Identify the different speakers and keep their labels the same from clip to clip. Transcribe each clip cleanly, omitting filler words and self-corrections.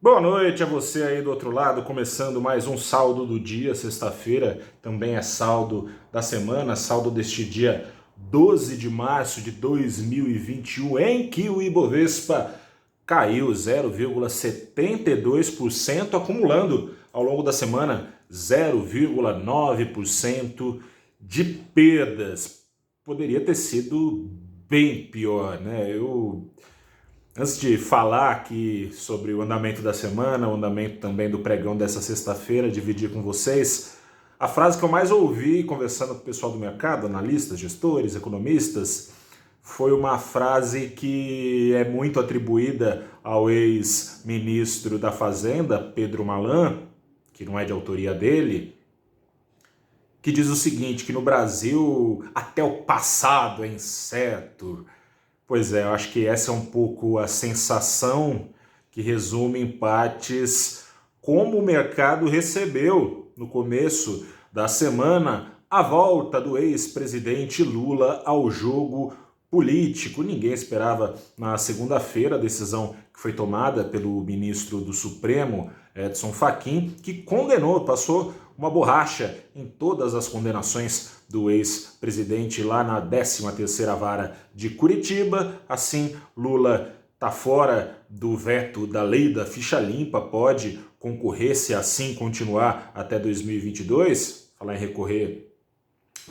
Speaker 1: Boa noite a você aí do outro lado, começando mais um saldo do dia, sexta-feira também é saldo da semana, saldo deste dia 12 de março de 2021, em que o Ibovespa caiu 0,72%, acumulando ao longo da semana 0,9% de perdas. Poderia ter sido bem pior, né? Antes de falar aqui sobre o andamento da semana, o andamento também do pregão dessa sexta-feira, dividir com vocês, a frase que eu mais ouvi conversando com o pessoal do mercado, analistas, gestores, economistas, foi uma frase que é muito atribuída ao ex-ministro da Fazenda, Pedro Malan, que não é de autoria dele, que diz o seguinte, que no Brasil até o passado é incerto. Pois é, eu acho que essa é um pouco a sensação que resume em partes como o mercado recebeu no começo da semana a volta do ex-presidente Lula ao jogo político. Ninguém esperava na segunda-feira a decisão que foi tomada pelo ministro do Supremo, Edson Fachin, que condenou, passou uma borracha em todas as condenações do ex-presidente lá na 13ª Vara de Curitiba. Assim, Lula está fora do veto da lei da ficha limpa, pode concorrer, se assim continuar até 2022. Falar em recorrer,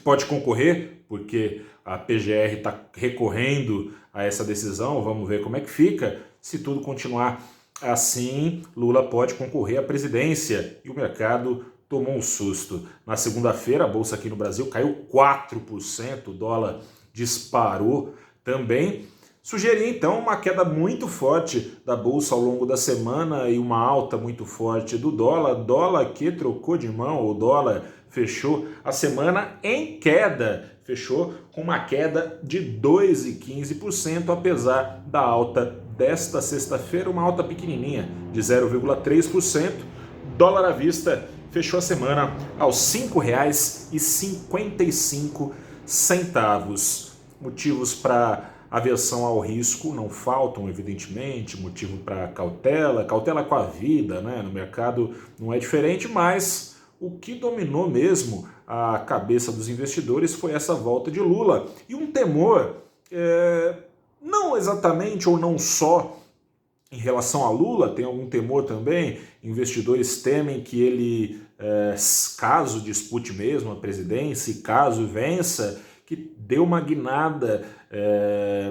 Speaker 1: pode concorrer, porque a PGR está recorrendo a essa decisão. Vamos ver como é que fica. Se tudo continuar assim, Lula pode concorrer à presidência e o mercado tomou um susto. Na segunda-feira, a bolsa aqui no Brasil caiu 4%, o dólar disparou também. Sugeria então uma queda muito forte da bolsa ao longo da semana e uma alta muito forte do dólar. Dólar que trocou de mão, o dólar fechou a semana em queda, fechou com uma queda de 2,15%, apesar da alta desta sexta-feira, uma alta pequenininha de 0,3%. Dólar à vista fechou a semana aos R$ 5,55. Motivos para aversão ao risco não faltam, evidentemente, motivo para cautela, cautela com a vida, né? No mercado não é diferente, mas o que dominou mesmo a cabeça dos investidores foi essa volta de Lula. E um temor, não exatamente ou não só em relação a Lula, tem algum temor também, investidores temem que ele, caso dispute mesmo a presidência e caso vença, que dê uma guinada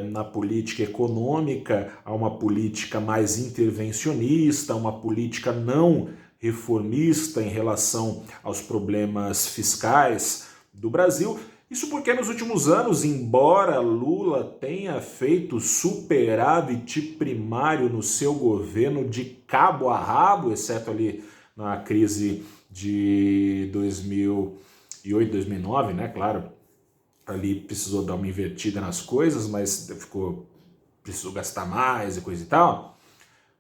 Speaker 1: na política econômica, a uma política mais intervencionista, uma política não reformista em relação aos problemas fiscais do Brasil. Isso porque nos últimos anos, embora Lula tenha feito superávit primário no seu governo de cabo a rabo, exceto ali na crise de 2008, 2009, né, claro, ali precisou dar uma invertida nas coisas, mas precisou gastar mais e coisa e tal,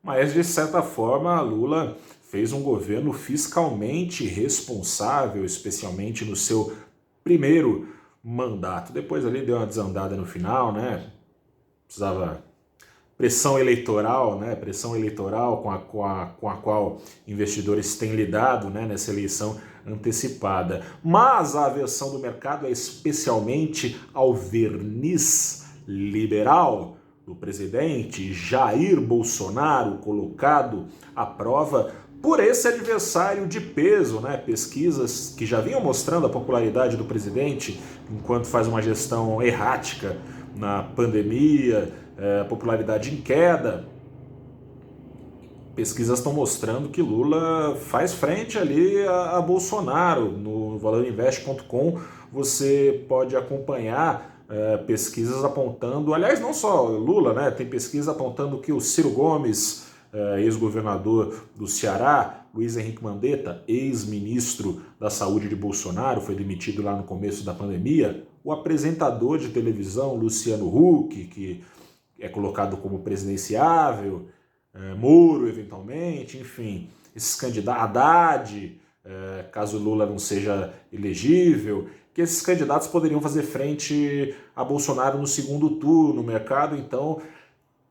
Speaker 1: mas de certa forma Lula fez um governo fiscalmente responsável, especialmente no seu primeiro mandato. Depois ali deu uma desandada no final, né? Precisava pressão eleitoral, né? Pressão eleitoral com a qual investidores têm lidado, né? Nessa eleição antecipada. Mas a aversão do mercado é especialmente ao verniz liberal do presidente Jair Bolsonaro, colocado à prova por esse adversário de peso, né? Pesquisas que já vinham mostrando a popularidade do presidente enquanto faz uma gestão errática na pandemia, popularidade em queda. Pesquisas estão mostrando que Lula faz frente ali a Bolsonaro. No valorinvest.com você pode acompanhar pesquisas apontando, aliás, não só Lula, né? Tem pesquisa apontando que o Ciro Gomes, ex-governador do Ceará, Luiz Henrique Mandetta, ex-ministro da Saúde de Bolsonaro, foi demitido lá no começo da pandemia, o apresentador de televisão Luciano Huck, que é colocado como presidenciável, Moro, eventualmente, enfim, esses candidatos, Haddad, caso Lula não seja elegível, que esses candidatos poderiam fazer frente a Bolsonaro no segundo turno. O mercado, então,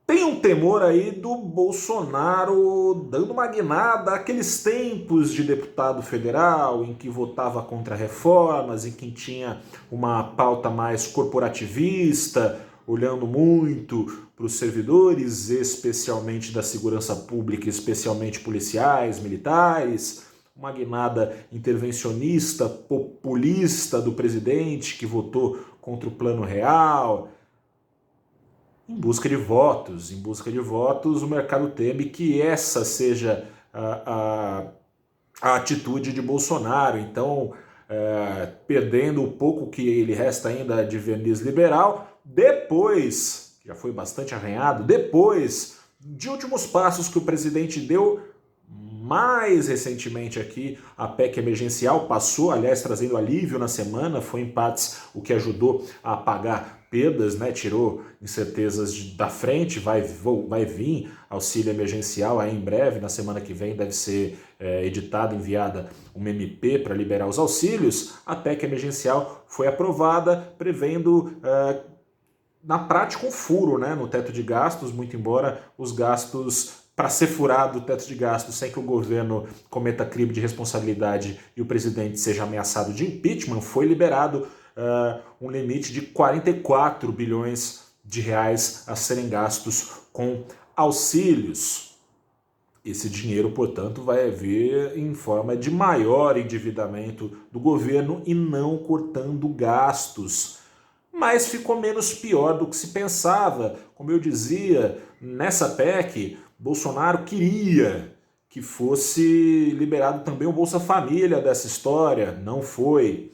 Speaker 1: Tem um temor aí do Bolsonaro dando uma guinada àqueles tempos de deputado federal em que votava contra reformas, em que tinha uma pauta mais corporativista, olhando muito para os servidores, especialmente da segurança pública, especialmente policiais, militares, uma guinada intervencionista, populista do presidente que votou contra o Plano Real. Em busca de votos, o mercado teme que essa seja a atitude de Bolsonaro. Então, perdendo o pouco que ele resta ainda de verniz liberal, depois, já foi bastante arranhado, depois de últimos passos que o presidente deu, mais recentemente aqui, a PEC emergencial passou, aliás, trazendo alívio na semana, foi em partes o que ajudou a apagar perdas, né? Tirou incertezas da frente, vai vir auxílio emergencial aí em breve, na semana que vem deve ser editada, enviada uma MP para liberar os auxílios. A PEC emergencial foi aprovada, prevendo na prática um furo, né, no teto de gastos, muito embora os gastos, para ser furado o teto de gastos sem que o governo cometa crime de responsabilidade e o presidente seja ameaçado de impeachment, foi liberado um limite de 44 bilhões de reais a serem gastos com auxílios. Esse dinheiro, portanto, vai vir em forma de maior endividamento do governo e não cortando gastos. Mas ficou menos pior do que se pensava. Como eu dizia, nessa PEC, Bolsonaro queria que fosse liberado também o Bolsa Família dessa história. Não foi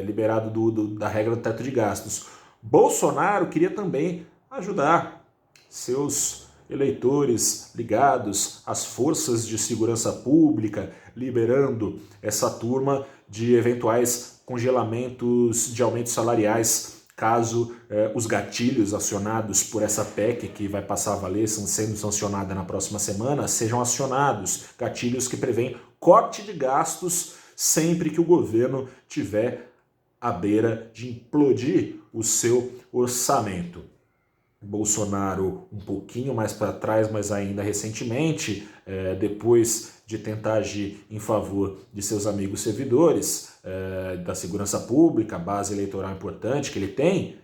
Speaker 1: liberado da regra do teto de gastos. Bolsonaro queria também ajudar seus eleitores ligados às forças de segurança pública, liberando essa turma de eventuais congelamentos de aumentos salariais, caso os gatilhos acionados por essa PEC, que vai passar a valer, sendo sancionada na próxima semana, sejam acionados. Gatilhos que prevêem corte de gastos sempre que o governo tiver à beira de implodir o seu orçamento. Bolsonaro um pouquinho mais para trás, mas ainda recentemente, depois de tentar agir em favor de seus amigos servidores, da segurança pública, base eleitoral importante que ele tem,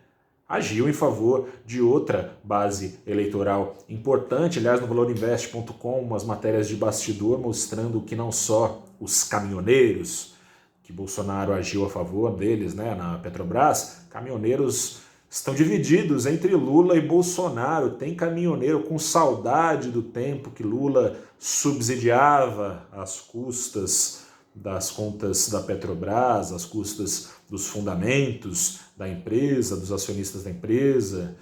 Speaker 1: agiu em favor de outra base eleitoral importante. Aliás, no valorinvest.com, umas matérias de bastidor mostrando que não só os caminhoneiros, que Bolsonaro agiu a favor deles, né, na Petrobras, caminhoneiros estão divididos entre Lula e Bolsonaro. Tem caminhoneiro com saudade do tempo que Lula subsidiava às custas das contas da Petrobras, às custas dos fundamentos da empresa, dos acionistas da empresa,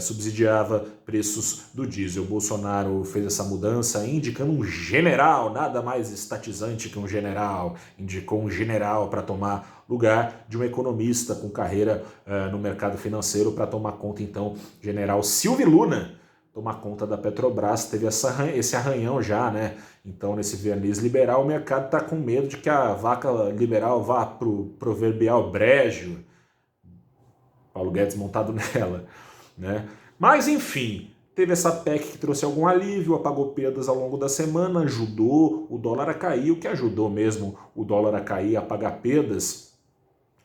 Speaker 1: subsidiava preços do diesel. Bolsonaro fez essa mudança indicando um general, nada mais estatizante que um general, indicou um general para tomar lugar de um economista com carreira no mercado financeiro para tomar conta, então, general Silvio Luna, tomar conta da Petrobras, teve esse arranhão já, né? Então, nesse verniz liberal, o mercado está com medo de que a vaca liberal vá para o proverbial brejo, Paulo Guedes montado nela, né? Mas, enfim, teve essa PEC que trouxe algum alívio, apagou perdas ao longo da semana, ajudou o dólar a cair, o que ajudou mesmo o dólar a cair, a pagar perdas.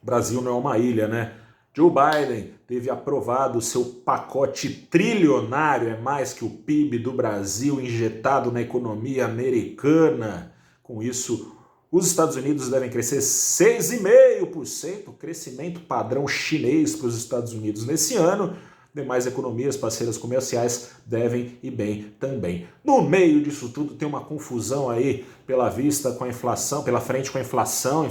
Speaker 1: O Brasil não é uma ilha, né? Joe Biden teve aprovado o seu pacote trilionário, é mais que o PIB do Brasil injetado na economia americana. Com isso, os Estados Unidos devem crescer 6,5%, crescimento padrão chinês para os Estados Unidos nesse ano. Demais economias, parceiras comerciais devem ir bem também. No meio disso tudo tem uma confusão aí pela vista com a inflação, pela frente com a inflação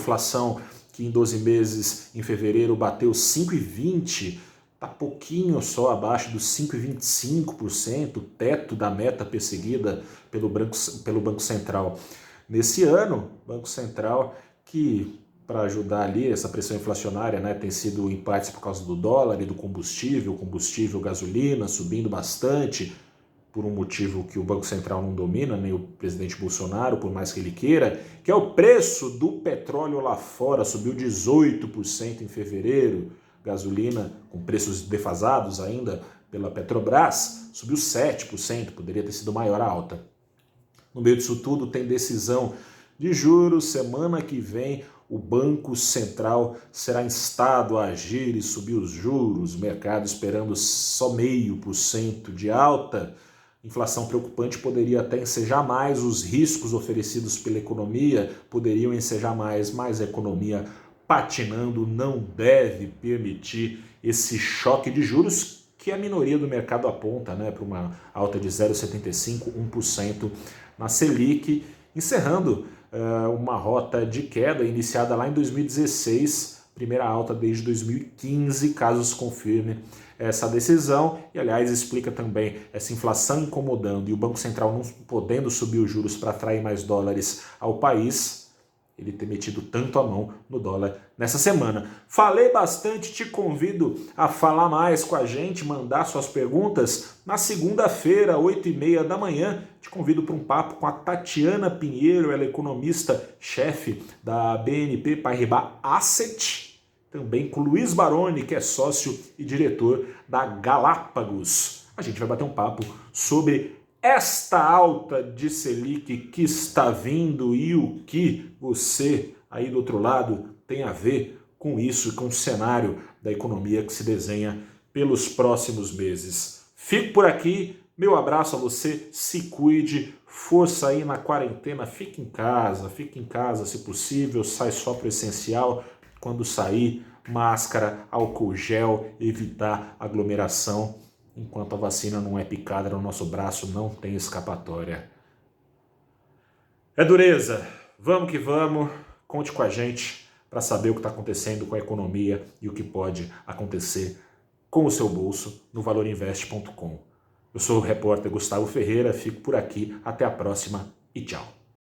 Speaker 1: que em 12 meses, em fevereiro, bateu 5,20%, está pouquinho só abaixo dos 5,25%, o teto da meta perseguida pelo Banco Central. Nesse ano, Banco Central que, para ajudar ali essa pressão inflacionária, né, tem sido em partes por causa do dólar e do combustível, gasolina subindo bastante, por um motivo que o Banco Central não domina, nem o presidente Bolsonaro, por mais que ele queira, que é o preço do petróleo lá fora, subiu 18% em fevereiro, gasolina com preços defasados ainda pela Petrobras, subiu 7%, poderia ter sido maior a alta. No meio disso tudo, tem decisão de juros. Semana que vem, o Banco Central será instado a agir e subir os juros. Mercado esperando só 0,5% de alta. Inflação preocupante poderia até ensejar mais. Os riscos oferecidos pela economia poderiam ensejar mais, mas a economia patinando não deve permitir esse choque de juros que a minoria do mercado aponta, né, para uma alta de 0,75%, 1% na Selic, encerrando uma rota de queda iniciada lá em 2016, primeira alta desde 2015, caso se confirme essa decisão. E, aliás, explica também essa inflação incomodando e o Banco Central não podendo subir os juros para atrair mais dólares ao país, ele ter metido tanto a mão no dólar nessa semana. Falei bastante, te convido a falar mais com a gente, mandar suas perguntas. Na segunda-feira, 8h30 da manhã, te convido para um papo com a Tatiana Pinheiro, ela é economista-chefe da BNP Paribas Asset, também com o Luiz Baroni, que é sócio e diretor da Galápagos. A gente vai bater um papo sobre esta alta de Selic que está vindo e o que você aí do outro lado tem a ver com isso e com o cenário da economia que se desenha pelos próximos meses. Fico por aqui, meu abraço a você, se cuide, força aí na quarentena, fique em casa se possível, sai só para o essencial, quando sair, máscara, álcool gel, evitar aglomeração. Enquanto a vacina não é picada no nosso braço, não tem escapatória. É dureza. Vamos que vamos. Conte com a gente para saber o que está acontecendo com a economia e o que pode acontecer com o seu bolso no valorinvest.com. Eu sou o repórter Gustavo Ferreira, fico por aqui. Até a próxima e tchau.